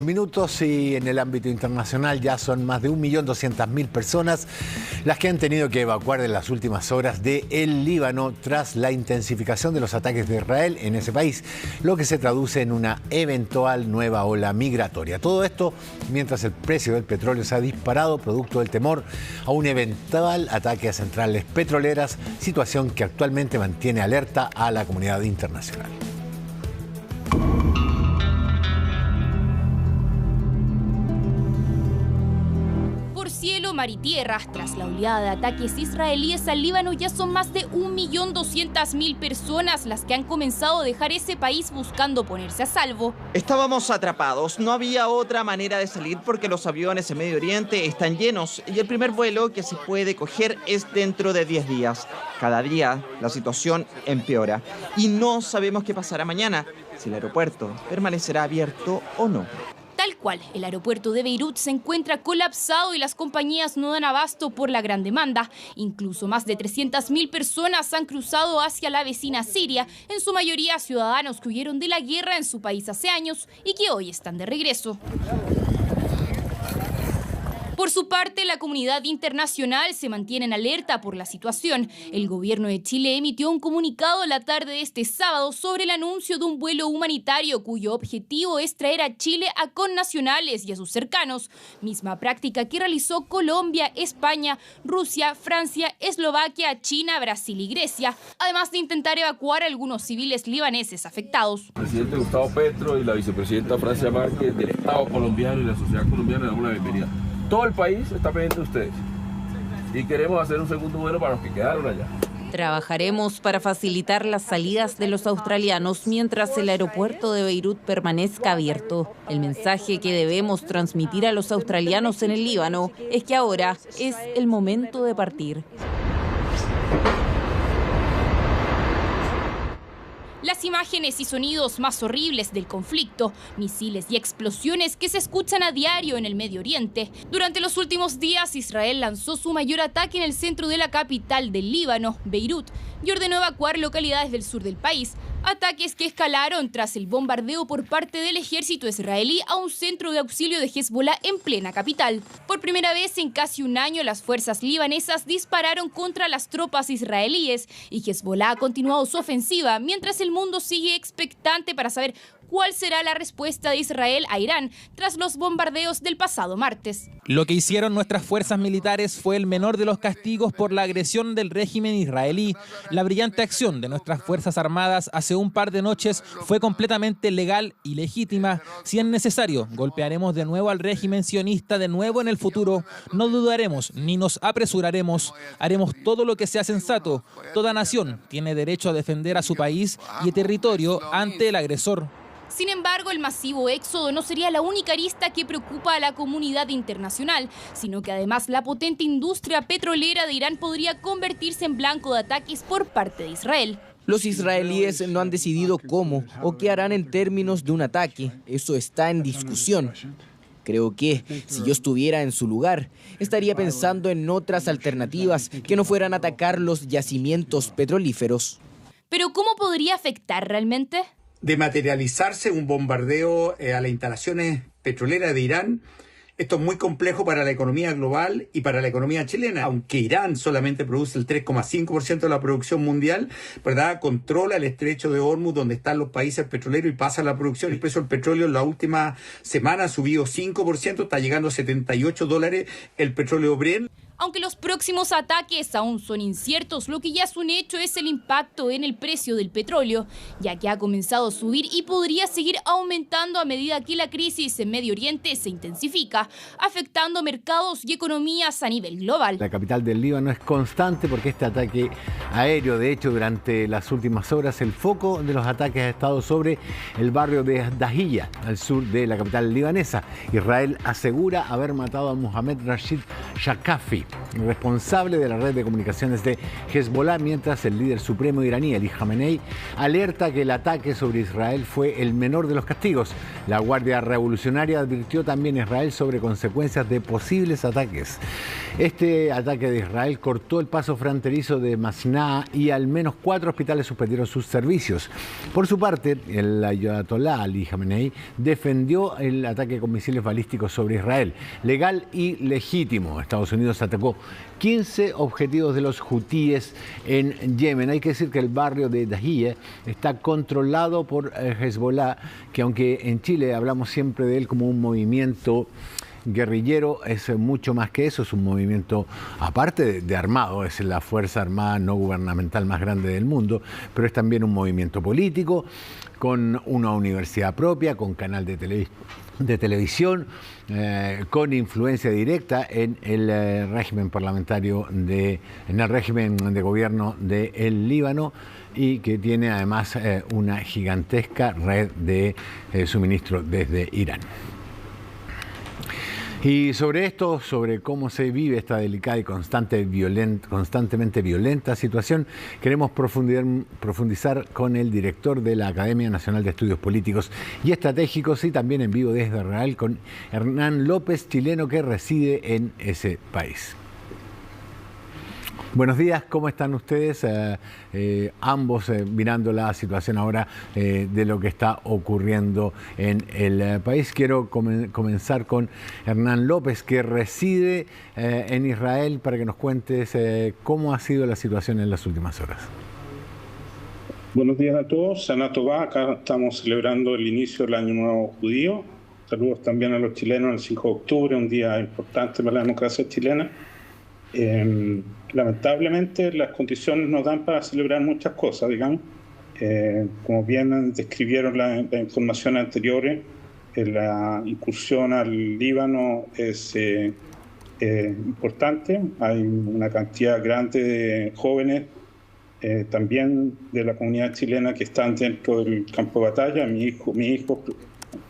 Minutos y en el ámbito internacional ya son más de 1.200.000 personas las que han tenido que evacuar en las últimas horas del Líbano tras la intensificación de los ataques de Israel en ese país, lo que se traduce en una eventual nueva ola migratoria. Todo esto mientras el precio del petróleo se ha disparado producto del temor a un eventual ataque a centrales petroleras, situación que actualmente mantiene alerta a la comunidad internacional. Cielo, mar y tierra, tras la oleada de ataques israelíes al Líbano, ya son más de 1.200.000 personas las que han comenzado a dejar ese país buscando ponerse a salvo. Estábamos atrapados, no había otra manera de salir porque los aviones en Medio Oriente están llenos y el primer vuelo que se puede coger es dentro de 10 días. Cada día la situación empeora y no sabemos qué pasará mañana, si el aeropuerto permanecerá abierto o no. Tal cual, el aeropuerto de Beirut se encuentra colapsado y las compañías no dan abasto por la gran demanda. Incluso más de 300.000 personas han cruzado hacia la vecina Siria, en su mayoría ciudadanos que huyeron de la guerra en su país hace años y que hoy están de regreso. Por su parte, la comunidad internacional se mantiene en alerta por la situación. El gobierno de Chile emitió un comunicado la tarde de este sábado sobre el anuncio de un vuelo humanitario cuyo objetivo es traer a Chile a connacionales y a sus cercanos, misma práctica que realizó Colombia, España, Rusia, Francia, Eslovaquia, China, Brasil y Grecia, además de intentar evacuar a algunos civiles libaneses afectados. El presidente Gustavo Petro y la vicepresidenta Francia Márquez del Estado colombiano y la sociedad colombiana le damos la bienvenida. Todo el país está pendiente de ustedes y queremos hacer un segundo vuelo para los que quedaron allá. Trabajaremos para facilitar las salidas de los australianos mientras el aeropuerto de Beirut permanezca abierto. El mensaje que debemos transmitir a los australianos en el Líbano es que ahora es el momento de partir. Las imágenes y sonidos más horribles del conflicto, misiles y explosiones que se escuchan a diario en el Medio Oriente. Durante los últimos días, Israel lanzó su mayor ataque en el centro de la capital del Líbano, Beirut, y ordenó evacuar localidades del sur del país. Ataques que escalaron tras el bombardeo por parte del ejército israelí a un centro de auxilio de Hezbollah en plena capital. Por primera vez en casi un año, las fuerzas libanesas dispararon contra las tropas israelíes y Hezbollah ha continuado su ofensiva, mientras el mundo sigue expectante para saber cuál será la respuesta de Israel a Irán tras los bombardeos del pasado martes. Lo que hicieron nuestras fuerzas militares fue el menor de los castigos por la agresión del régimen israelí. La brillante acción de nuestras fuerzas armadas hace un par de noches fue completamente legal y legítima. Si es necesario, golpearemos de nuevo al régimen sionista de nuevo en el futuro. No dudaremos ni nos apresuraremos. Haremos todo lo que sea sensato. Toda nación tiene derecho a defender a su país y territorio ante el agresor. Sin embargo, el masivo éxodo no sería la única arista que preocupa a la comunidad internacional, sino que además la potente industria petrolera de Irán podría convertirse en blanco de ataques por parte de Israel. Los israelíes no han decidido cómo o qué harán en términos de un ataque. Eso está en discusión. Creo que, si yo estuviera en su lugar, estaría pensando en otras alternativas que no fueran a atacar los yacimientos petrolíferos. ¿Pero cómo podría afectar realmente? De materializarse un bombardeo a las instalaciones petroleras de Irán, esto es muy complejo para la economía global y para la economía chilena. Aunque Irán solamente produce el 3,5% de la producción mundial, ¿verdad? Controla el estrecho de Hormuz, donde están los países petroleros, y pasa la producción. El precio del petróleo en la última semana ha subido 5%, está llegando a $78 el petróleo Brent. Aunque los próximos ataques aún son inciertos, lo que ya es un hecho es el impacto en el precio del petróleo, ya que ha comenzado a subir y podría seguir aumentando a medida que la crisis en Medio Oriente se intensifica, afectando mercados y economías a nivel global. La capital del Líbano es constante porque este ataque aéreo, de hecho, durante las últimas horas, el foco de los ataques ha estado sobre el barrio de Dahiyya, al sur de la capital libanesa. Israel asegura haber matado a Mohamed Rashid Shakafi, responsable de la red de comunicaciones de Hezbollah, mientras el líder supremo iraní, Ali Khamenei, alerta que el ataque sobre Israel fue el menor de los castigos. La Guardia Revolucionaria advirtió también a Israel sobre consecuencias de posibles ataques. Este ataque de Israel cortó el paso fronterizo de Masná y al menos 4 hospitales suspendieron sus servicios. Por su parte, el ayatolá Ali Khamenei defendió el ataque con misiles balísticos sobre Israel, legal y legítimo. Estados Unidos atacó 15 objetivos de los hutíes en Yemen. Hay que decir que el barrio de Dahiya está controlado por Hezbollah, que aunque en Chile hablamos siempre de él como un movimiento guerrillero, es mucho más que eso, es un movimiento aparte de armado, es la fuerza armada no gubernamental más grande del mundo, pero es también un movimiento político, con una universidad propia, con canal de televisión, con influencia directa en el régimen parlamentario, en el régimen de gobierno del Líbano, y que tiene además una gigantesca red de suministro desde Irán. Y sobre esto, sobre cómo se vive esta delicada y constantemente violenta situación, queremos profundizar con el director de la Academia Nacional de Estudios Políticos y Estratégicos, y también en vivo desde Israel con Hernán López, chileno que reside en ese país. Buenos días, ¿cómo están ustedes? Ambos mirando la situación ahora de lo que está ocurriendo en el país. Quiero comenzar con Hernán López, que reside en Israel, para que nos cuentes cómo ha sido la situación en las últimas horas. Buenos días a todos. Shana Tová, acá estamos celebrando el inicio del Año Nuevo Judío. Saludos también a los chilenos el 5 de octubre, un día importante para la democracia chilena. Lamentablemente las condiciones nos dan para celebrar muchas cosas, digamos. Como bien describieron las informaciones anteriores, la incursión al Líbano es importante. Hay una cantidad grande de jóvenes, también de la comunidad chilena, que están dentro del campo de batalla. Mi hijo,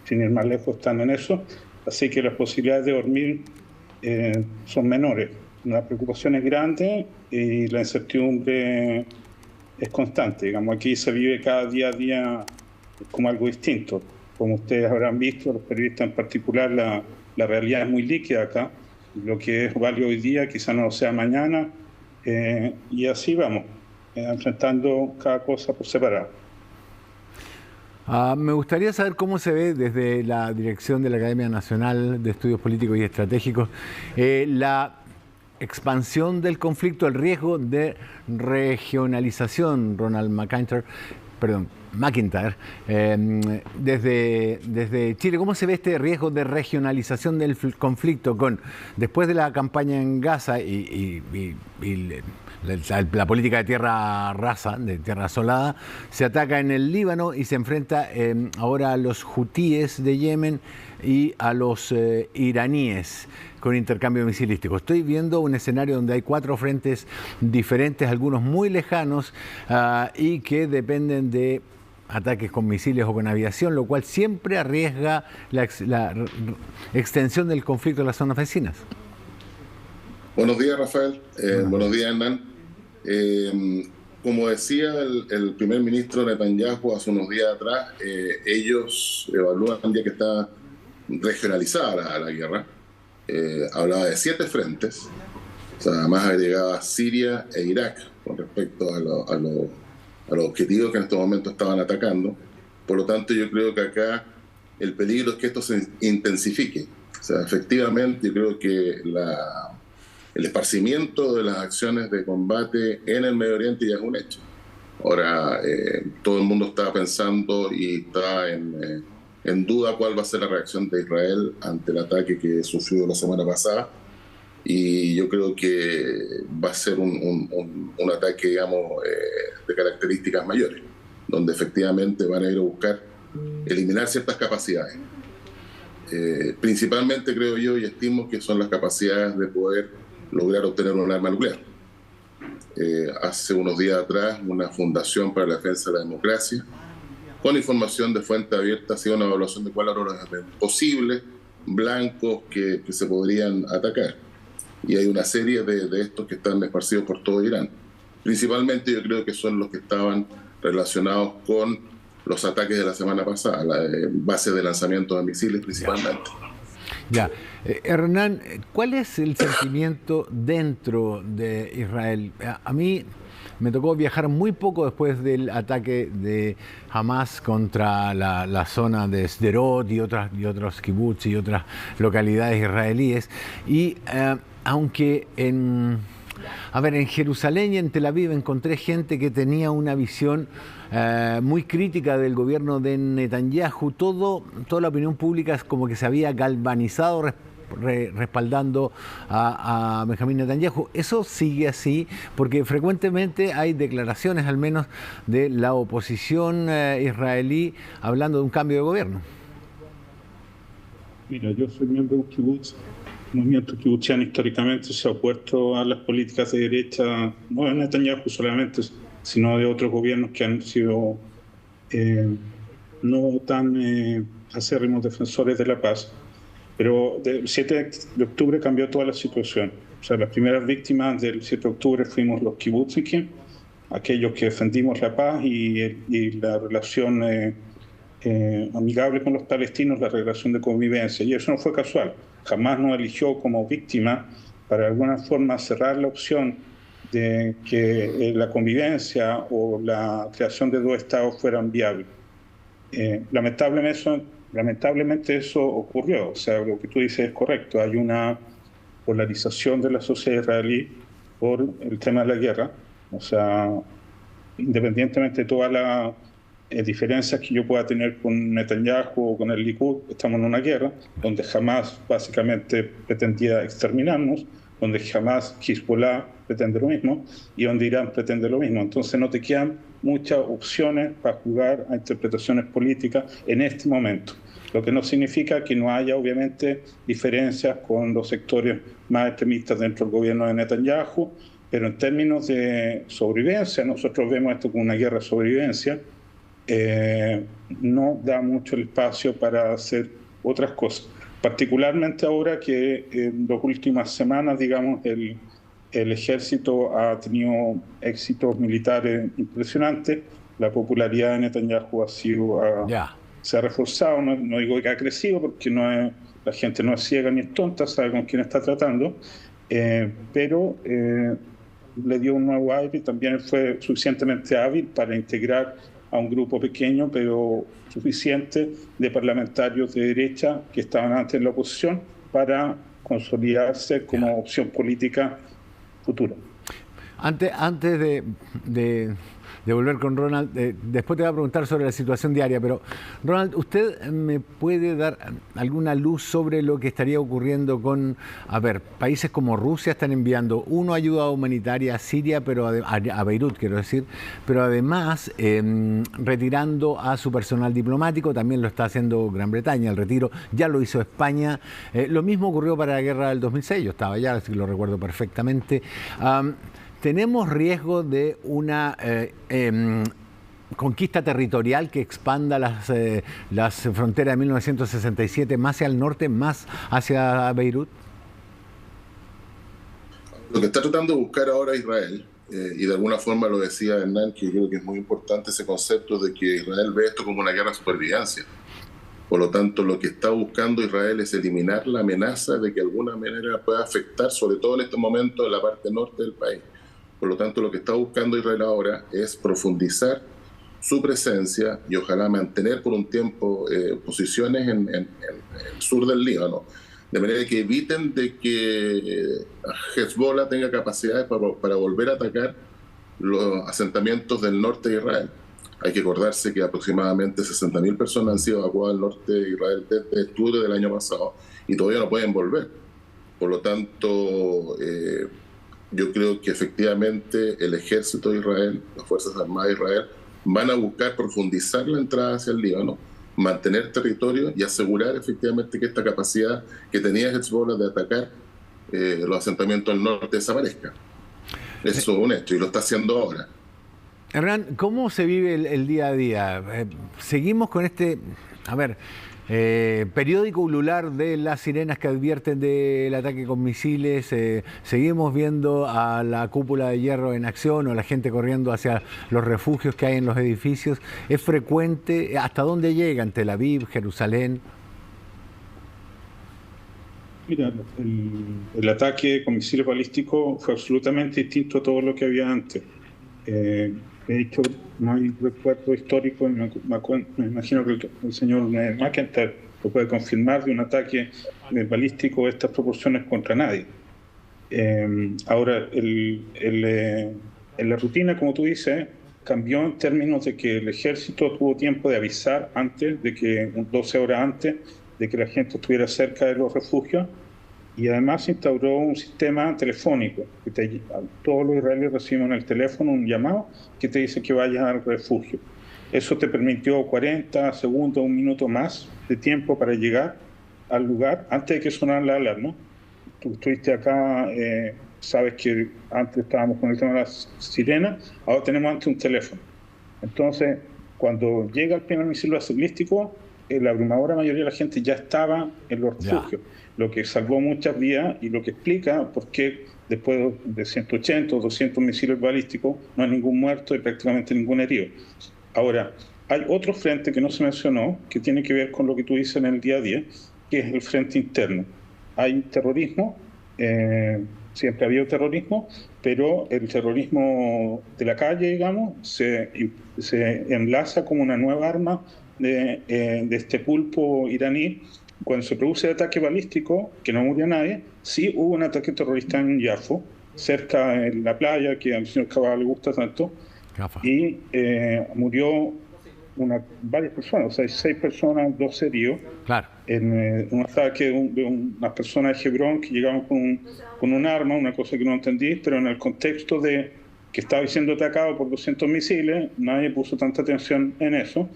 sin ir más lejos, están en eso. Así que las posibilidades de dormir son menores. La preocupación es grande y la incertidumbre es constante. Digamos, aquí se vive cada día a día como algo distinto. Como ustedes habrán visto, los periodistas en particular, la realidad es muy líquida acá. Lo que es válido hoy día quizá no lo sea mañana, y así vamos, enfrentando cada cosa por separado. Me gustaría saber cómo se ve desde la dirección de la Academia Nacional de Estudios Políticos y Estratégicos la expansión del conflicto, el riesgo de regionalización. Ronald McIntyre, desde Chile, ¿cómo se ve este riesgo de regionalización del conflicto después de la campaña en Gaza y la política de tierra rasa, de tierra asolada? Se ataca en el Líbano y se enfrenta ahora a los hutíes de Yemen y a los iraníes con intercambio misilístico. Estoy viendo un escenario donde hay 4 frentes diferentes, algunos muy lejanos, y que dependen de ataques con misiles o con aviación, lo cual siempre arriesga la extensión del conflicto en las zonas vecinas. Buenos días, Rafael. Buenos días, Hernán. Como decía el primer ministro Netanyahu hace unos días atrás, ellos evalúan ya que está regionalizada la guerra. Hablaba de 7 frentes, o sea, además agregaba Siria e Irak con respecto a los objetivos que en estos momentos estaban atacando. Por lo tanto, yo creo que acá el peligro es que esto se intensifique. O sea, efectivamente, yo creo que el esparcimiento de las acciones de combate en el Medio Oriente ya es un hecho. Ahora, todo el mundo está pensando y está en duda cuál va a ser la reacción de Israel ante el ataque que sufrió la semana pasada, y yo creo que va a ser un ataque, digamos, de características mayores, donde efectivamente van a ir a buscar eliminar ciertas capacidades. Principalmente creo yo y estimo que son las capacidades de poder lograr obtener un arma nuclear. Hace unos días atrás, una Fundación para la Defensa de la Democracia, con información de fuente abierta, hacía una evaluación de cuáles eran los posibles blancos que se podrían atacar. y hay una serie de estos que están esparcidos por todo Irán. Principalmente yo creo que son los que estaban relacionados con los ataques de la semana pasada, la base de lanzamiento de misiles principalmente. Ya. Hernán, ¿cuál es el sentimiento dentro de Israel? A mí me tocó viajar muy poco después del ataque de Hamas contra la zona de Sderot y otros kibbutz y otras localidades israelíes. Y aunque en Jerusalén y en Tel Aviv encontré gente que tenía una visión muy crítica del gobierno de Netanyahu, toda la opinión pública es como que se había galvanizado respaldando a Benjamín Netanyahu. ¿Eso sigue así? Porque frecuentemente hay declaraciones, al menos de la oposición israelí, hablando de un cambio de gobierno. Mira, yo soy miembro de un kibutz. El movimiento kibutziano históricamente se ha opuesto a las políticas de derecha, no de Netanyahu solamente, sino de otros gobiernos que han sido no tan acérrimos defensores de la paz. Pero el 7 de octubre cambió toda la situación. O sea, las primeras víctimas del 7 de octubre fuimos los kibutzikim, aquellos que defendimos la paz y la relación amigable con los palestinos, la relación de convivencia. Y eso no fue casual. Jamás nos eligió como víctima para de alguna forma cerrar la opción de que la convivencia o la creación de dos estados fueran viables. Lamentablemente eso ocurrió. O sea, lo que tú dices es correcto. Hay una polarización de la sociedad israelí por el tema de la guerra. O sea, independientemente de todas las diferencias que yo pueda tener con Netanyahu o con el Likud, estamos en una guerra donde jamás básicamente pretendía exterminarnos, donde jamás Hezbollah pretende lo mismo y donde Irán pretende lo mismo. Entonces no te quedan muchas opciones para jugar a interpretaciones políticas en este momento. Lo que no significa que no haya obviamente diferencias con los sectores más extremistas dentro del gobierno de Netanyahu, pero en términos de sobrevivencia, nosotros vemos esto como una guerra de sobrevivencia. No da mucho el espacio para hacer otras cosas. Particularmente ahora que en las últimas semanas, digamos, el ejército ha tenido éxitos militares impresionantes, la popularidad de Netanyahu se ha reforzado, no digo que ha crecido porque la gente no es ciega ni es tonta, sabe con quién está tratando, pero le dio un nuevo aire y también fue suficientemente hábil para integrar a un grupo pequeño pero suficiente de parlamentarios de derecha que estaban antes en la oposición para consolidarse como opción política futura. Antes de volver con Ronald, después te voy a preguntar sobre la situación diaria, pero Ronald, ¿usted me puede dar alguna luz sobre lo que estaría ocurriendo con, países como Rusia están enviando ayuda humanitaria a Siria, pero a Beirut, quiero decir, pero además retirando a su personal diplomático? También lo está haciendo Gran Bretaña, el retiro ya lo hizo España, lo mismo ocurrió para la guerra del 2006, yo estaba allá, así que lo recuerdo perfectamente. ¿Tenemos riesgo de una conquista territorial que expanda las fronteras de 1967 más hacia el norte, más hacia Beirut? Lo que está tratando de buscar ahora Israel, y de alguna forma lo decía Hernán, que yo creo que es muy importante ese concepto de que Israel ve esto como una guerra de supervivencia. Por lo tanto, lo que está buscando Israel es eliminar la amenaza de que de alguna manera pueda afectar, sobre todo en este momento, la parte norte del país. Por lo tanto, lo que está buscando Israel ahora es profundizar su presencia y ojalá mantener por un tiempo posiciones en el sur del Líbano, de manera que eviten de que Hezbollah tenga capacidades para volver a atacar los asentamientos del norte de Israel. Hay que acordarse que aproximadamente 60.000 personas han sido evacuadas al norte de Israel desde octubre del año pasado y todavía no pueden volver. Por lo tanto, yo creo que efectivamente el ejército de Israel, las Fuerzas Armadas de Israel, van a buscar profundizar la entrada hacia el Líbano, mantener territorio y asegurar efectivamente que esta capacidad que tenía Hezbollah de atacar los asentamientos del norte desaparezca. Eso es un hecho y lo está haciendo ahora. Hernán, ¿cómo se vive el día a día? Seguimos con este... Periódico ulular de las sirenas que advierten del ataque con misiles. Seguimos viendo a la cúpula de hierro en acción o la gente corriendo hacia los refugios que hay en los edificios. ¿Es frecuente? ¿Hasta dónde llegan? ¿Tel Aviv, Jerusalén? Mira, el ataque con misiles balísticos fue absolutamente distinto a todo lo que había antes. De hecho, no hay recuerdo histórico, me imagino que el señor McIntyre lo puede confirmar, de un ataque balístico de estas proporciones contra nadie. Ahora, en la rutina, como tú dices, cambió en términos de que el ejército tuvo tiempo de avisar antes, de que 12 horas antes, de que la gente estuviera cerca de los refugios, y además se instauró un sistema telefónico, que todos los israelíes reciben en el teléfono un llamado que te dice que vayas al refugio. Eso te permitió 40 segundos, un minuto más de tiempo para llegar al lugar antes de que sonara la alarma. Tú estuviste acá, sabes que antes estábamos con el tema de las sirenas, ahora tenemos antes un teléfono. Entonces, cuando llega el primer misil balístico, la abrumadora mayoría de la gente ya estaba en los refugios, lo que salvó muchas vidas y lo que explica por qué después de 180 o 200 misiles balísticos no hay ningún muerto y prácticamente ningún herido. Ahora, hay otro frente que no se mencionó, que tiene que ver con lo que tú dices en el día a día, que es el frente interno. Hay terrorismo, siempre ha habido terrorismo, pero el terrorismo de la calle, digamos, se enlaza como una nueva arma de este pulpo iraní. Cuando se produce el ataque balístico, que no murió nadie, sí hubo un ataque terrorista en Yafo, cerca de la playa, que al señor Cabal le gusta tanto, y murió varias personas, o sea, 6 personas, 2 heridos, en un ataque de unas personas de Hebrón que llegaban con un arma, una cosa que no entendí, pero en el contexto de que estaba siendo atacado por 200 misiles, nadie puso tanta atención en eso.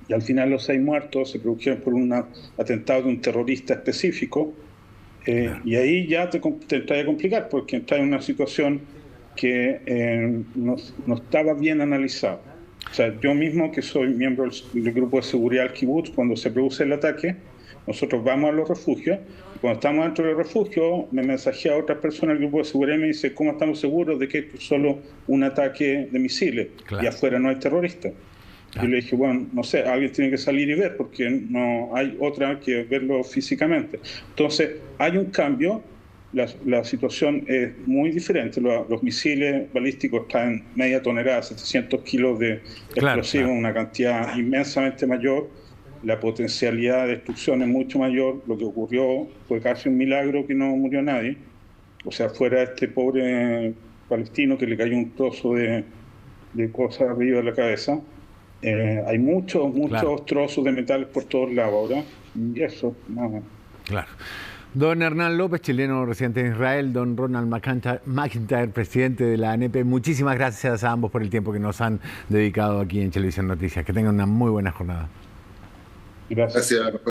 Y al final los 6 muertos se produjeron por un atentado de un terrorista específico. Y ahí ya te trae a complicar, porque entras en una situación que no estaba bien analizada. O sea, yo mismo, que soy miembro del grupo de seguridad del Kibutz, cuando se produce el ataque, nosotros vamos a los refugios. Y cuando estamos dentro del refugio, me mensajea a otra persona del grupo de seguridad y me dice: ¿cómo estamos seguros de que esto es solo un ataque de misiles y afuera no hay terroristas? Yo le dije, bueno, no sé, alguien tiene que salir y ver, porque no hay otra que verlo físicamente. Entonces, hay un cambio, la situación es muy diferente. Los misiles balísticos traen media tonelada, 700 kilos de explosivos, una cantidad inmensamente mayor. La potencialidad de destrucción es mucho mayor. Lo que ocurrió fue casi un milagro que no murió nadie. O sea, fuera este pobre palestino que le cayó un trozo de cosa arriba de la cabeza. Hay muchos trozos de metales por todos lados ahora, y eso, nada. Claro. Don Hernán López, chileno residente en Israel, don Ronald McIntyre, presidente de la ANEP, muchísimas gracias a ambos por el tiempo que nos han dedicado aquí en Chilevisión Noticias. Que tengan una muy buena jornada. Gracias.